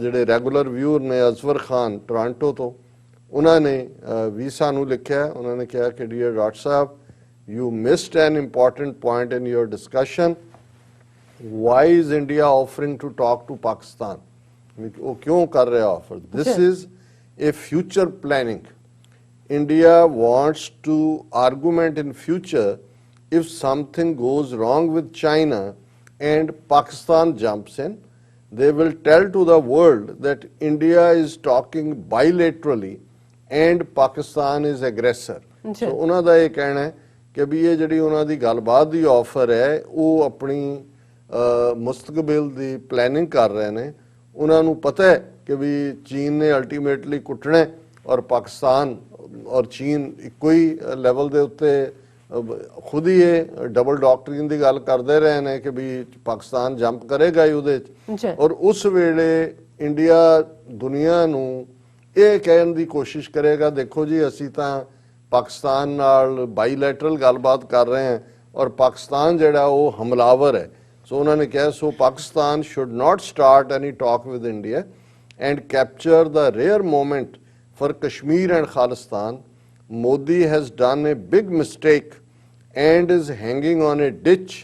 ਜਿਹੜੇ ਰੈਗੂਲਰ ਵਿਊਅਰ ਨੇ ਅਜ਼ਵਰ ਖਾਨ ਟੋਰਾਂਟੋ ਤੋਂ, ਉਹਨਾਂ ਨੇ ਵੀ ਸਾਨੂੰ ਲਿਖਿਆ। ਉਹਨਾਂ ਨੇ ਕਿਹਾ ਕਿ dear doctor Sahib, you missed an important point in your discussion. Why is India offering to talk to Pakistan? ਉਹ ਕਿਉਂ ਕਰ ਰਿਹਾ offer? This is a future planning. India wants to argument in future if something goes wrong with China and Pakistan jumps in. They will tell to the world that India is talking bilaterally and Pakistan is aggressor. So ਉਹਨਾਂ ਦਾ ਇਹ ਕਹਿਣਾ ਹੈ ਕਿ ਵੀ ਇਹ ਜਿਹੜੀ ਉਹਨਾਂ ਦੀ ਗੱਲਬਾਤ ਦੀ offer ਹੈ ਉਹ ਆਪਣੀ ਮੁਸਤਕਬਲ ਦੀ ਪਲੈਨਿੰਗ ਕਰ ਰਹੇ ਨੇ। ਉਹਨਾਂ ਨੂੰ ਪਤਾ ਹੈ ਕਿ ਵੀ ਚੀਨ ਨੇ ਅਲਟੀਮੇਟਲੀ ਕੁੱਟਣਾ ਔਰ ਪਾਕਿਸਤਾਨ ਔਰ ਚੀਨ ਇੱਕੋ ਹੀ ਲੈਵਲ ਦੇ ਉੱਤੇ ਖੁਦ ਹੀ ਇਹ ਡਬਲ ਡਾਕਟਰੀਨ ਦੀ ਗੱਲ ਕਰਦੇ ਰਹੇ ਨੇ ਕਿ ਵੀ ਪਾਕਿਸਤਾਨ ਜੰਪ ਕਰੇਗਾ ਹੀ ਉਹਦੇ 'ਚ। ਔਰ ਉਸ ਵੇਲੇ ਇੰਡੀਆ ਦੁਨੀਆ ਨੂੰ ਇਹ ਕਹਿਣ ਦੀ ਕੋਸ਼ਿਸ਼ ਕਰੇਗਾ, ਦੇਖੋ ਜੀ ਅਸੀਂ ਤਾਂ ਪਾਕਿਸਤਾਨ ਨਾਲ ਬਾਈਲੈਟਰਲ ਗੱਲਬਾਤ ਕਰ ਰਹੇ ਹਾਂ ਔਰ ਪਾਕਿਸਤਾਨ ਜਿਹੜਾ ਉਹ ਹਮਲਾਵਰ ਹੈ। ਸੋ ਉਹਨਾਂ ਨੇ ਕਿਹਾ, so Pakistan should not start any talk with India and capture the rare moment for Kashmir and Khalistan. Modi has done a big mistake and is hanging on a ditch.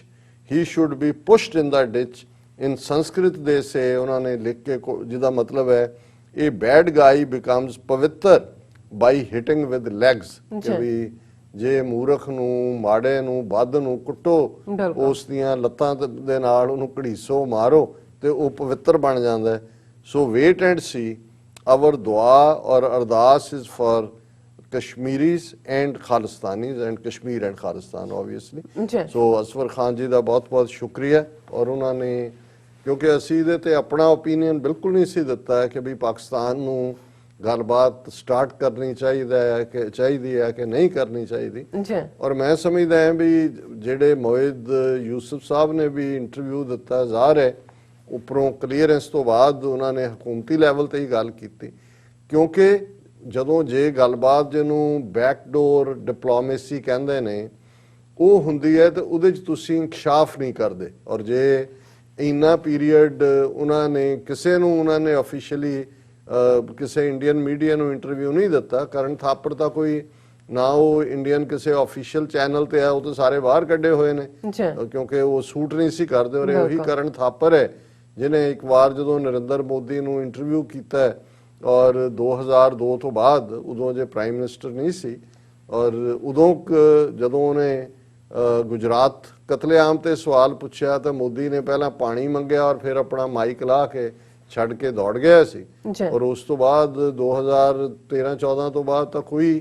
He should be pushed in the ditch. In Sanskrit they say, ਉਹਨਾਂ ਨੇ ਲਿਖ ਕੇ ਜਿਹਦਾ ਮਤਲਬ ਹੈ a bad guy becomes ਪਵਿੱਤਰ by hitting with legs. ਕਿ ਵੀ ਜੇ ਮੂਰਖ ਨੂੰ, ਮਾੜੇ ਨੂੰ, ਬੱਧ ਨੂੰ ਕੁੱਟੋ, ਉਸ ਦੀਆਂ ਲੱਤਾਂ ਦੇ ਨਾਲ ਉਹਨੂੰ ਘੜੀਸੋ, ਮਾਰੋ ਤੇ ਉਹ ਪਵਿੱਤਰ ਬਣ ਜਾਂਦਾ ਹੈ। So wait and see. Our dua or ardas is for Kashmiris and Khalistanis and Kashmir and Khalistan obviously. So Asfar Khan ji ਦਾ ਬਹੁਤ-ਬਹੁਤ ਸ਼ੁਕਰੀਆ। ਔਰ ਉਹਨਾਂ ਨੇ ਕਿਉਂਕਿ ਅਸੀਂ ਇਹਦੇ ਤੇ ਆਪਣਾ ਓਪੀਨੀਅਨ ਬਿਲਕੁਲ ਨਹੀਂ ਸੀ ਦਿੱਤਾ ਕਿ ਵੀ ਪਾਕਿਸਤਾਨ ਨੂੰ ਗੱਲਬਾਤ ਸਟਾਰਟ ਕਰਨੀ ਚਾਹੀਦੀ ਹੈ ਕਿ ਨਹੀਂ ਕਰਨੀ ਚਾਹੀਦੀ। ਔਰ ਮੈਂ ਸਮਝਦਾ ਹਾਂ ਵੀ ਜਿਹੜੇ ਮੋਹਿਦ ਯੂਸਫ ਸਾਹਿਬ ਨੇ ਵੀ ਇੰਟਰਵਿਊ ਦਿੱਤਾ, ਜ਼ਾਹਰ ਹੈ ਉੱਪਰੋਂ ਕਲੀਅਰੈਂਸ ਤੋਂ ਬਾਅਦ ਉਹਨਾਂ ਨੇ ਹਕੂਮਤੀ ਲੈਵਲ ਤੇ ਹੀ ਗੱਲ ਕੀਤੀ, ਕਿਉਂਕਿ ਜਦੋਂ ਜੇ ਗੱਲਬਾਤ ਜਿਹਨੂੰ ਬੈਕਡੋਰ ਡਿਪਲੋਮੇਸੀ ਕਹਿੰਦੇ ਨੇ ਉਹ ਹੁੰਦੀ ਹੈ ਤੇ ਉਹਦੇ 'ਚ ਤੁਸੀਂ ਇਨਕਸ਼ਾਫ ਨਹੀਂ ਕਰਦੇ। ਔਰ ਜੇ ਇੰਨਾ ਪੀਰੀਅਡ ਉਹਨਾਂ ਨੇ ਕਿਸੇ ਨੂੰ ਉਹਨਾਂ ਨੇ ਆਫੀਸ਼ੀਅਲੀ ਕਿਸੇ ਇੰਡੀਅਨ ਮੀਡੀਆ ਨੂੰ ਇੰਟਰਵਿਊ ਨਹੀਂ ਦਿੱਤਾ। ਕਰਨ ਥਾਪਰ ਤਾਂ ਕੋਈ ਨਾ ਉਹ ਇੰਡੀਅਨ ਕਿਸੇ ਆਫੀਸ਼ੀਅਲ ਚੈਨਲ ਤੇ ਆ, ਉਹ ਤਾਂ ਸਾਰੇ ਬਾਹਰ ਕੱਢੇ ਹੋਏ ਨੇ ਕਿਉਂਕਿ ਉਹ ਸੂਟ ਨਹੀਂ ਸੀ ਕਰਦੇ। ਔਰ ਉਹੀ ਕਰਨ ਥਾਪਰ ਹੈ ਜਿਹਨੇ ਇੱਕ ਵਾਰ ਜਦੋਂ ਨਰਿੰਦਰ ਮੋਦੀ ਨੂੰ ਇੰਟਰਵਿਊ ਕੀਤਾ ਔਰ 2002 ਤੋਂ ਬਾਅਦ, ਉਦੋਂ ਜੇ ਪ੍ਰਾਈਮ ਮਿਨਿਸਟਰ ਨਹੀਂ ਸੀ, ਔਰ ਉਦੋਂ ਜਦੋਂ ਉਹਨੇ ਗੁਜਰਾਤ ਕਤਲੇਆਮ ਤੇ ਸਵਾਲ ਪੁੱਛਿਆ ਤਾਂ ਮੋਦੀ ਨੇ ਪਹਿਲਾਂ ਪਾਣੀ ਮੰਗਿਆ ਔਰ ਫਿਰ ਆਪਣਾ ਮਾਈਕ ਲਾ ਕੇ ਛੱਡ ਕੇ ਦੌੜ ਗਿਆ ਸੀ। ਔਰ ਉਸ ਤੋਂ ਬਾਅਦ 2013-14 ਤੋਂ ਬਾਅਦ ਤਾਂ ਕੋਈ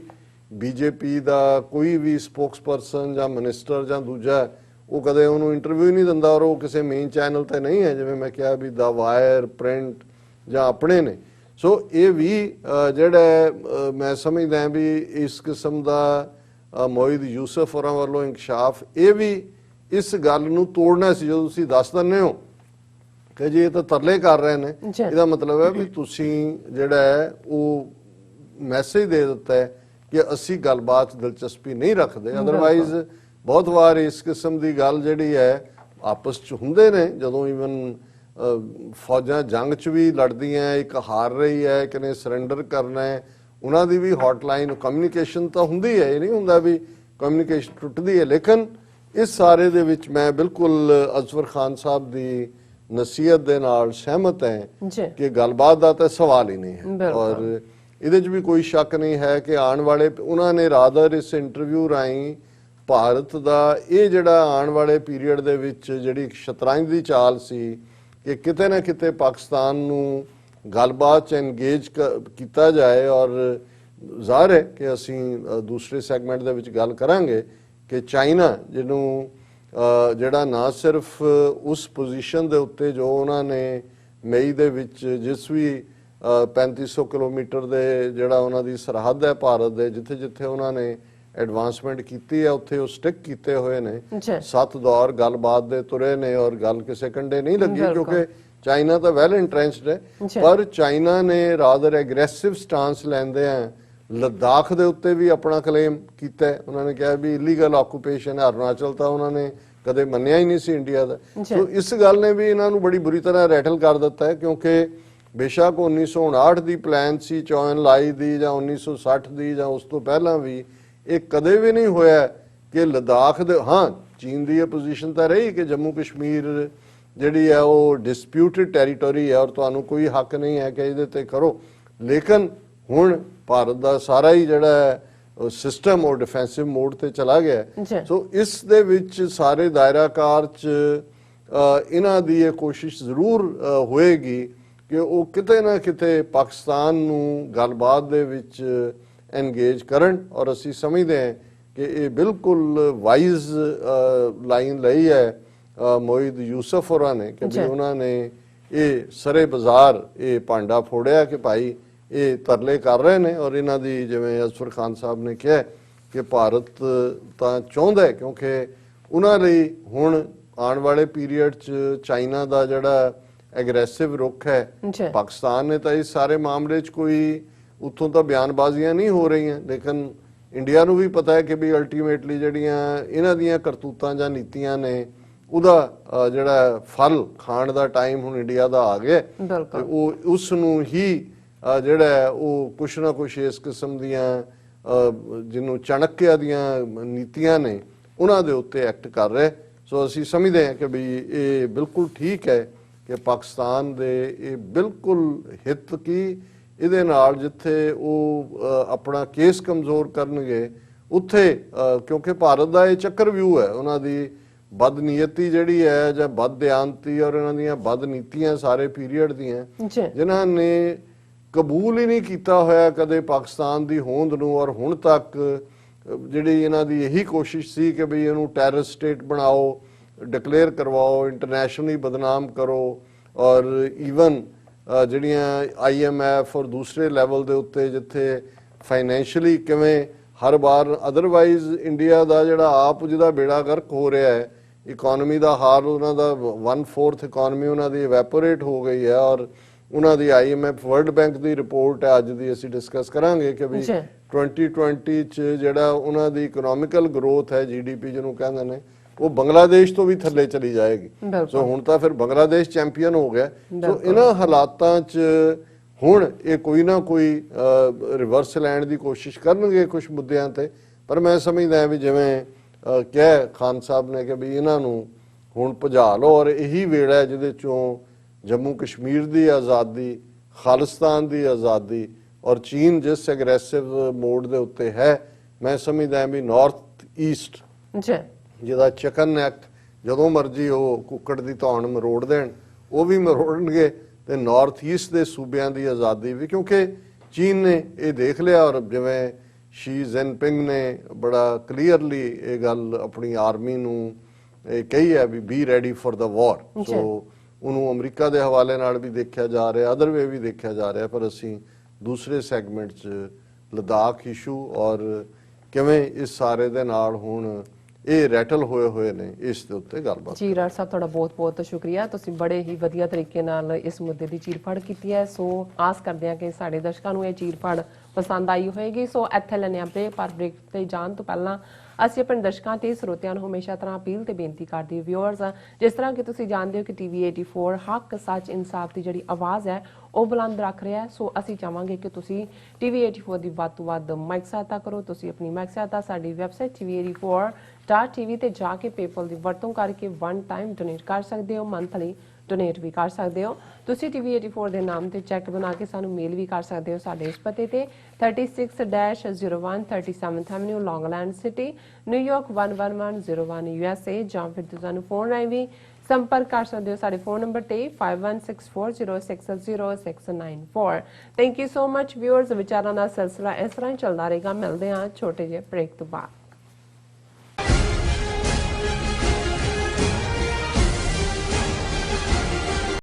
ਬੀਜੇਪੀ ਦਾ ਕੋਈ ਵੀ ਸਪੋਕਸਪਰਸਨ ਜਾਂ ਮਿਨਿਸਟਰ ਜਾਂ ਦੂਜਾ ਉਹ ਕਦੇ ਉਹਨੂੰ ਇੰਟਰਵਿਊ ਨਹੀਂ ਦਿੰਦਾ। ਔਰ ਉਹ ਕਿਸੇ ਮੇਨ ਚੈਨਲ ਤੇ ਨਹੀਂ ਹੈ, ਜਿਵੇਂ ਮੈਂ ਕਿਹਾ ਵੀ ਦਾ ਵਾਇਰ, ਪ੍ਰਿੰਟ ਜਾਂ ਆਪਣੇ ਨੇ। ਸੋ ਇਹ ਵੀ ਜਿਹੜਾ ਮੈਂ ਸਮਝਦਾ ਵੀ ਇਸ ਕਿਸਮ ਦਾ ਮੋਹਿਦ ਯੂਸਫ ਹੋਰਾਂ ਵੱਲੋਂ ਇੰਕਸ਼ਾਫ, ਇਹ ਵੀ ਇਸ ਗੱਲ ਨੂੰ ਤੋੜਨਾ ਸੀ। ਜਦੋਂ ਤੁਸੀਂ ਦੱਸ ਦਿੰਦੇ ਹੋ ਕਿ ਜੀ ਇਹ ਤਾਂ ਤਰਲੇ ਕਰ ਰਹੇ ਨੇ, ਇਹਦਾ ਮਤਲਬ ਹੈ ਵੀ ਤੁਸੀਂ ਜਿਹੜਾ ਹੈ ਉਹ ਮੈਸੇਜ ਦੇ ਦਿੱਤਾ ਹੈ ਕਿ ਅਸੀਂ ਗੱਲਬਾਤ 'ਚ ਦਿਲਚਸਪੀ ਨਹੀਂ ਰੱਖਦੇ। ਅਦਰਵਾਈਜ਼ ਬਹੁਤ ਵਾਰ ਇਸ ਕਿਸਮ ਦੀ ਗੱਲ ਜਿਹੜੀ ਹੈ ਆਪਸ 'ਚ ਹੁੰਦੇ ਨੇ, ਜਦੋਂ ਈਵਨ ਫੌਜਾਂ ਜੰਗ 'ਚ ਵੀ ਲੜਦੀਆਂ, ਇੱਕ ਹਾਰ ਰਹੀ ਹੈ, ਇੱਕ ਨੇ ਸਰੈਂਡਰ ਕਰਨਾ ਹੈ, ਉਹਨਾਂ ਦੀ ਵੀ ਹੌਟਲਾਈਨ ਕਮਿਊਨੀਕੇਸ਼ਨ ਤਾਂ ਹੁੰਦੀ ਹੈ। ਇਹ ਨਹੀਂ ਹੁੰਦਾ ਵੀ ਕਮਿਊਨੀਕੇਸ਼ਨ ਟੁੱਟਦੀ ਹੈ। ਲੇਕਿਨ ਇਸ ਸਾਰੇ ਦੇ ਵਿੱਚ ਮੈਂ ਬਿਲਕੁਲ ਅਜ਼ਵਰ ਖਾਨ ਸਾਹਿਬ ਦੀ ਨਸੀਹਤ ਦੇ ਨਾਲ ਸਹਿਮਤ ਹੈ ਕਿ ਗੱਲਬਾਤ ਦਾ ਤਾਂ ਸਵਾਲ ਹੀ ਨਹੀਂ ਹੈ। ਔਰ ਇਹਦੇ 'ਚ ਵੀ ਕੋਈ ਸ਼ੱਕ ਨਹੀਂ ਹੈ ਕਿ ਆਉਣ ਵਾਲੇ, ਉਹਨਾਂ ਨੇ ਰਾਦਰ ਇਸ ਇੰਟਰਵਿਊ ਰਾਹੀਂ ਭਾਰਤ ਦਾ ਇਹ ਜਿਹੜਾ ਆਉਣ ਵਾਲੇ ਪੀਰੀਅਡ ਦੇ ਵਿੱਚ ਜਿਹੜੀ ਸ਼ਤਰੰਜ ਦੀ ਚਾਲ ਸੀ ਕਿ ਕਿਤੇ ਨਾ ਕਿਤੇ ਪਾਕਿਸਤਾਨ ਨੂੰ ਗੱਲਬਾਤ 'ਚ ਐਨਗੇਜ ਕੀਤਾ ਜਾਏ। ਔਰ ਜ਼ਾਹਰ ਹੈ ਕਿ ਅਸੀਂ ਦੂਸਰੇ ਸੈਗਮੈਂਟ ਦੇ ਵਿੱਚ ਗੱਲ ਕਰਾਂਗੇ ਕਿ ਚਾਈਨਾ ਜਿਹਨੂੰ ਜਿਹੜਾ ਨਾ ਸਿਰਫ ਉਸ ਪੋਜੀਸ਼ਨ ਦੇ ਉੱਤੇ ਜੋ ਉਹਨਾਂ ਨੇ ਮਈ ਦੇ ਵਿੱਚ ਜਿਸ ਵੀ 3500 ਕਿਲੋਮੀਟਰ ਦੇ ਜਿਹੜਾ ਉਹਨਾਂ ਦੀ ਸਰਹੱਦ ਹੈ ਭਾਰਤ ਦੇ, ਜਿੱਥੇ ਜਿੱਥੇ ਉਹਨਾਂ ਨੇ ਐਡਵਾਂਸਮੈਂਟ ਕੀਤੀ ਹੈ ਉੱਥੇ ਉਹ ਸਟਿਕ ਕੀਤੇ ਹੋਏ ਨੇ। 7 ਦੌਰ ਗੱਲਬਾਤ ਦੇ ਤੁਰੇ ਨੇ ਔਰ ਗੱਲ ਕਿਸੇ ਕੰਡੇ ਨਹੀਂ ਲੱਗੀ, ਕਿਉਂਕਿ ਚਾਈਨਾ ਤਾਂ ਵੈਲ ਇੰਟਰੈਂਚਡ ਹੈ, ਪਰ ਚਾਈਨਾ ਨੇ ਰਾਦਰ ਐਗਰੈਸਿਵ ਸਟਾਂਸ ਲੈਂਦੇ ਆ ਲੱਦਾਖ ਦੇ ਉੱਤੇ ਵੀ ਆਪਣਾ ਕਲੇਮ ਕੀਤਾ। ਉਹਨਾਂ ਨੇ ਕਿਹਾ ਵੀ ਇਲੀਗਲ ਆਕੂਪੇਸ਼ਨ ਹੈ, ਅਰੁਣਾਚਲ ਤਾਂ ਉਹਨਾਂ ਨੇ ਕਦੇ ਮੰਨਿਆ ਹੀ ਨਹੀਂ ਸੀ ਇੰਡੀਆ ਦਾ। ਸੋ ਇਸ ਗੱਲ ਨੇ ਵੀ ਇਹਨਾਂ ਨੂੰ ਬੜੀ ਬੁਰੀ ਤਰ੍ਹਾਂ ਰੈਟਲ ਕਰ ਦਿੱਤਾ ਹੈ, ਕਿਉਂਕਿ ਬੇਸ਼ੱਕ 1959 ਦੀ ਪਲਾਨ ਸੀ ਚੌਨ ਲਾਈ ਦੀ ਜਾਂ 1960 ਦੀ ਜਾਂ ਉਸ ਤੋਂ ਪਹਿਲਾਂ ਵੀ, ਇਹ ਕਦੇ ਵੀ ਨਹੀਂ ਹੋਇਆ ਕਿ ਲੱਦਾਖ ਦੇ, ਹਾਂ ਚੀਨ ਦੀ ਇਹ ਪੋਜੀਸ਼ਨ ਤਾਂ ਰਹੀ ਕਿ ਜੰਮੂ ਕਸ਼ਮੀਰ ਜਿਹੜੀ ਹੈ ਉਹ ਡਿਸਪਿਊਟਡ ਟੈਰੀਟੋਰੀ ਹੈ ਔਰ ਤੁਹਾਨੂੰ ਕੋਈ ਹੱਕ ਨਹੀਂ ਹੈ ਕਿ ਇਹਦੇ ਤੇ ਕਰੋ, ਲੇਕਿਨ ਹੁਣ ਭਾਰਤ ਦਾ ਸਾਰਾ ਹੀ ਜਿਹੜਾ ਹੈ ਸਿਸਟਮ ਉਹ ਡਿਫੈਂਸਿਵ ਮੋਡ ਤੇ ਚਲਾ ਗਿਆ। ਸੋ ਇਸ ਦੇ ਵਿੱਚ ਸਾਰੇ ਦਾਇਰਾਕਾਰ 'ਚ ਇਹਨਾਂ ਦੀ ਇਹ ਕੋਸ਼ਿਸ਼ ਜ਼ਰੂਰ ਹੋਏਗੀ ਕਿ ਉਹ ਕਿਤੇ ਨਾ ਕਿਤੇ ਪਾਕਿਸਤਾਨ ਨੂੰ ਗੱਲਬਾਤ ਦੇ ਵਿੱਚ ਐਨਗੇਜ ਕਰਨ, ਔਰ ਅਸੀਂ ਸਮਝਦੇ ਹਾਂ ਕਿ ਇਹ ਬਿਲਕੁਲ ਵਾਈਜ਼ ਲਾਈਨ ਲਈ ਹੈ ਮੋਹਿਦ ਯੂਸਫ ਹੋਰਾਂ ਨੇ ਕਿ ਵੀ ਉਹਨਾਂ ਨੇ ਇਹ ਸਰੇ ਬਾਜ਼ਾਰ ਇਹ ਭਾਂਡਾ ਫੋੜਿਆ ਕਿ ਭਾਈ ਇਹ ਤਰਲੇ ਕਰ ਰਹੇ ਨੇ, ਔਰ ਇਹਨਾਂ ਦੀ ਜਿਵੇਂ ਅਜ਼ਫਰ ਖਾਨ ਸਾਹਿਬ ਨੇ ਕਿਹਾ ਕਿ ਭਾਰਤ ਤਾਂ ਚਾਹੁੰਦਾ ਹੈ, ਕਿਉਂਕਿ ਉਹਨਾਂ ਲਈ ਹੁਣ ਆਉਣ ਵਾਲੇ ਪੀਰੀਅਡ 'ਚ ਚਾਈਨਾ ਦਾ ਜਿਹੜਾ ਐਗਰੈਸਿਵ ਰੁਖ ਹੈ, ਪਾਕਿਸਤਾਨ ਨੇ ਤਾਂ ਇਸ ਸਾਰੇ ਮਾਮਲੇ 'ਚ ਕੋਈ ਉੱਥੋਂ ਤਾਂ ਬਿਆਨਬਾਜ਼ੀਆਂ ਨਹੀਂ ਹੋ ਰਹੀਆਂ, ਲੇਕਿਨ ਇੰਡੀਆ ਨੂੰ ਵੀ ਪਤਾ ਹੈ ਕਿ ਵੀ ਅਲਟੀਮੇਟਲੀ ਜਿਹੜੀਆਂ ਇਹਨਾਂ ਦੀਆਂ ਕਰਤੂਤਾਂ ਜਾਂ ਨੀਤੀਆਂ ਨੇ ਉਹਦਾ ਜਿਹੜਾ ਫਲ ਖਾਣ ਦਾ ਟਾਈਮ ਹੁਣ ਇੰਡੀਆ ਦਾ ਆ ਗਿਆ, ਤੇ ਉਹ ਉਸ ਨੂੰ ਹੀ ਜਿਹੜਾ ਉਹ ਕੁਛ ਨਾ ਕੁਛ ਇਸ ਕਿਸਮ ਦੀਆਂ ਜਿਹਨੂੰ ਚਾਣਕਿਆ ਦੀਆਂ ਨੀਤੀਆਂ ਨੇ ਉਹਨਾਂ ਦੇ ਉੱਤੇ ਐਕਟ ਕਰ ਰਿਹਾ। ਸੋ ਅਸੀਂ ਸਮਝਦੇ ਹਾਂ ਕਿ ਵੀ ਇਹ ਬਿਲਕੁਲ ਠੀਕ ਹੈ ਕਿ ਪਾਕਿਸਤਾਨ ਦੇ ਇਹ ਬਿਲਕੁਲ ਹਿੱਤ ਕੀ ਇਹਦੇ ਨਾਲ ਜਿੱਥੇ ਉਹ ਆਪਣਾ ਕੇਸ ਕਮਜ਼ੋਰ ਕਰਨਗੇ ਉੱਥੇ, ਕਿਉਂਕਿ ਭਾਰਤ ਦਾ ਇਹ ਚੱਕਰ ਵਿਊ ਹੈ, ਉਹਨਾਂ ਦੀ ਬਦਨੀਅਤੀ ਜਿਹੜੀ ਹੈ ਜਾਂ ਬਦਦਿਆਨਤੀ ਔਰ ਇਹਨਾਂ ਦੀਆਂ ਬਦਨੀਤੀਆਂ ਸਾਰੇ ਪੀਰੀਅਡ ਦੀਆਂ, ਜਿਨ੍ਹਾਂ ਨੇ ਕਬੂਲ ਹੀ ਨਹੀਂ ਕੀਤਾ ਹੋਇਆ ਕਦੇ ਪਾਕਿਸਤਾਨ ਦੀ ਹੋਂਦ ਨੂੰ, ਔਰ ਹੁਣ ਤੱਕ ਜਿਹੜੀ ਇਹਨਾਂ ਦੀ ਇਹੀ ਕੋਸ਼ਿਸ਼ ਸੀ ਕਿ ਵੀ ਇਹਨੂੰ ਟੈਰਰਿਸਟ ਸਟੇਟ ਬਣਾਓ, ਡਿਕਲੇਅਰ ਕਰਵਾਓ, ਇੰਟਰਨੈਸ਼ਨਲੀ ਬਦਨਾਮ ਕਰੋ, ਔਰ ਈਵਨ ਜਿਹੜੀਆਂ IMF ਔਰ ਦੂਸਰੇ ਲੈਵਲ ਦੇ ਉੱਤੇ ਜਿੱਥੇ ਫਾਈਨੈਂਸ਼ੀਅਲੀ ਕਿਵੇਂ ਹਰ ਵਾਰ, ਅਦਰਵਾਈਜ਼ ਇੰਡੀਆ ਦਾ ਜਿਹੜਾ ਆਪ ਜਿਹਦਾ ਬੇੜਾ ਗਰਕ ਹੋ ਰਿਹਾ ਹੈ, ਇਕਨੋਮੀ ਦਾ ਹਾਲ ਉਹਨਾਂ ਦਾ 1/4 ਇਕਨੋਮੀ ਉਹਨਾਂ ਦੀ ਇਵੈਪੋਰੇਟ ਹੋ ਗਈ ਹੈ, ਔਰ ਉਹਨਾਂ ਦੀ IMF ਵਰਲਡ ਬੈਂਕ ਦੀ ਰਿਪੋਰਟ ਹੈ ਅੱਜ ਦੀ ਅਸੀਂ ਡਿਸਕਸ ਕਰਾਂਗੇ ਕਿ ਵੀ 2020 ਚ ਜਿਹੜਾ ਉਹਨਾਂ ਦੀ ਇਕਨੋਮਿਕਲ ਗਰੋਥ ਹੈ GDP ਜਿਹਨੂੰ ਕਹਿੰਦੇ ਨੇ ਉਹ ਬੰਗਲਾਦੇਸ਼ ਤੋਂ ਵੀ ਥੱਲੇ ਚਲੀ ਜਾਏਗੀ। ਸੋ ਹੁਣ ਤਾਂ ਫਿਰ ਬੰਗਲਾਦੇਸ਼ ਚੈਂਪੀਅਨ ਹੋ ਗਿਆ। ਸੋ ਇਹਨਾਂ ਹਾਲਾਤਾਂ 'ਚ ਹੁਣ ਇਹ ਕੋਈ ਨਾ ਕੋਈ ਰਿਵਰਸ ਲੈਣ ਦੀ ਕੋਸ਼ਿਸ਼ ਕਰਨਗੇ ਕੁਝ ਮੁੱਦਿਆਂ ਤੇ, ਪਰ ਮੈਂ ਸਮਝਦਾ ਵੀ ਜਿਵੇਂ ਕਿਹਾ ਖਾਨ ਸਾਹਿਬ ਨੇ ਕਿ ਵੀ ਇਹਨਾਂ ਨੂੰ ਹੁਣ ਭਜਾ ਲਓ, ਔਰ ਇਹੀ ਵੇੜਾ ਜਿਹਦੇ ਚੋਂ ਜੰਮੂ ਕਸ਼ਮੀਰ ਦੀ ਆਜ਼ਾਦੀ, ਖਾਲਿਸਤਾਨ ਦੀ ਆਜ਼ਾਦੀ, ਔਰ ਚੀਨ ਜਿਸ ਐਗਰੈਸਿਵ ਮੋਡ ਦੇ ਉੱਤੇ ਹੈ, ਮੈਂ ਸਮਝਦਾ ਵੀ ਨਾਰਥ ਈਸਟ ਜਿਹਦਾ ਚਿਕਨ ਨੈਕ ਜਦੋਂ ਮਰਜੀ ਉਹ ਕੁੱਕੜ ਦੀ ਧੌਣ ਮਰੋੜ ਦੇਣ ਉਹ ਵੀ ਮਰੋੜਨਗੇ, ਤੇ ਨਾਰਥ ਈਸਟ ਦੇ ਸੂਬਿਆਂ ਦੀ ਆਜ਼ਾਦੀ ਵੀ, ਕਿਉਂਕਿ ਚੀਨ ਨੇ ਇਹ ਦੇਖ ਲਿਆ, ਔਰ ਜਿਵੇਂ ਸ਼ੀ ਜਿਨਪਿੰਗ ਨੇ ਬੜਾ ਕਲੀਅਰਲੀ ਇਹ ਗੱਲ ਆਪਣੀ ਆਰਮੀ ਨੂੰ ਕਹੀ ਹੈ ਵੀ ਬੀ ਰੈਡੀ ਫॉर द ਵਾਰ। ਸੋ ਉਹਨੂੰ ਅਮਰੀਕਾ ਦੇ ਹਵਾਲੇ ਨਾਲ ਵੀ ਦੇਖਿਆ ਜਾ ਰਿਹਾ, ਅਦਰ ਵੇ ਵੀ ਦੇਖਿਆ ਜਾ ਰਿਹਾ, ਪਰ ਅਸੀਂ ਦੂਸਰੇ ਸੈਗਮੈਂਟ 'ਚ ਲੱਦਾਖ ਇਸ਼ੂ ਔਰ ਕਿਵੇਂ ਇਸ ਸਾਰੇ ਦੇ ਨਾਲ ਹੁਣ ਇਹ ਰੈਟਲ ਹੋਏ ਨੇ ਇਸ ਦੇ ਉੱਤੇ ਗੱਲਬਾਤ।
ਜੀ ਰਾਜ ਸਾਹਿਬ, ਤੁਹਾਡਾ ਬਹੁਤ ਬਹੁਤ ਸ਼ੁਕਰੀਆ, ਤੁਸੀਂ ਬੜੇ ਹੀ ਵਧੀਆ ਤਰੀਕੇ ਨਾਲ ਇਸ ਮੁੱਦੇ ਦੀ ਚੀਰਫਾੜ ਕੀਤੀ ਹੈ। ਸੋ ਆਸ ਕਰਦੇ ਹਾਂ ਕਿ ਸਾਡੇ ਦਰਸ਼ਕਾਂ ਨੂੰ ਇਹ ਚੀਰਫਾੜ ਪਸੰਦ ਆਈ ਹੋਏਗੀ। ਸੋ ਇੱਥੇ ਲੈਣੇ ਆ ਬ੍ਰੇਕ, ਪਰ ਬ੍ਰੇਕ ਤੇ ਜਾਣ ਤੋਂ ਪਹਿਲਾਂ ਅਸੀਂ ਆਪਣੇ ਦਰਸ਼ਕਾਂ ਤੇ ਸਰੋਤਿਆਂ ਨੂੰ ਹਮੇਸ਼ਾ ਤਰ੍ਹਾਂ ਅਪੀਲ ਤੇ ਬੇਨਤੀ ਕਰਦੇ ਵਿਊਅਰਸ, ਜਿਸ ਤਰ੍ਹਾਂ ਕਿ ਤੁਸੀਂ ਜਾਣਦੇ ਹੋ ਕਿ TV 84 ਹੱਕ ਸੱਚ ਇਨਸਾਫ ਦੀ ਜਿਹੜੀ ਆਵਾਜ਼ ਹੈ ਉਹ ਬੁਲੰਦ ਰੱਖ ਰਿਹਾ ਹੈ। ਸੋ ਅਸੀਂ ਚਾਹਾਂਗੇ ਕਿ ਤੁਸੀਂ TV 84 ਦੀ ਵੱਧ ਤੋਂ ਵੱਧ ਮਾਈਕ ਸਹਾਇਤਾ ਕਰੋ। ਤੁਸੀਂ ਆਪਣੀ ਮਾਈਕ ਸਹਾਇਤਾ ਸਾਡੀ ਵੈਬਸਾਈਟ TV84.tv ਤੇ ਜਾ ਕੇ ਪੇਪਲ ਦੀ ਵਰਤੋਂ ਕਰਕੇ 1 ਟਾਈਮ ਡੋਨੇਟ ਕਰ ਸਕਦੇ ਹੋ, ਮੰਥਲੀ ਡੋਨੇਟ ਵੀ ਕਰ ਸਕਦੇ ਹੋ। ਤੁਸੀਂ TV 84 ਦੇ ਨਾਮ ਤੇ ਚੈੱਕ ਬਣਾ ਕੇ ਸਾਨੂੰ ਮੇਲ ਵੀ ਕਰ ਸਕਦੇ ਹੋ ਸਾਡੇ ਇਸ ਪਤੇ ਤੇ 36-01 37th Avenue, Long Island city, New York 11101 USA, ਜਾਂ ਫਿਰ ਤੁਸੀਂ ਸਾਨੂੰ ਫੋਨ ਰਾਹੀਂ ਵੀ ਸੰਪਰਕ ਕਰ ਸਕਦੇ ਹੋ ਸਾਡੇ ਫੋਨ ਨੰਬਰ ਤੇ 5164060694। Thank you so much viewers. ਵਿਚਾਰਾਂ ਦਾ ਸਿਲਸਿਲਾ ਇਸ ਤਰ੍ਹਾਂ ਹੀ ਚੱਲਦਾ ਰਹੇਗਾ। ਮਿਲਦੇ ਹਾਂ ਛੋਟੇ ਜਿਹੇ ਬ੍ਰੇਕ ਤੋਂ ਬਾਅਦ।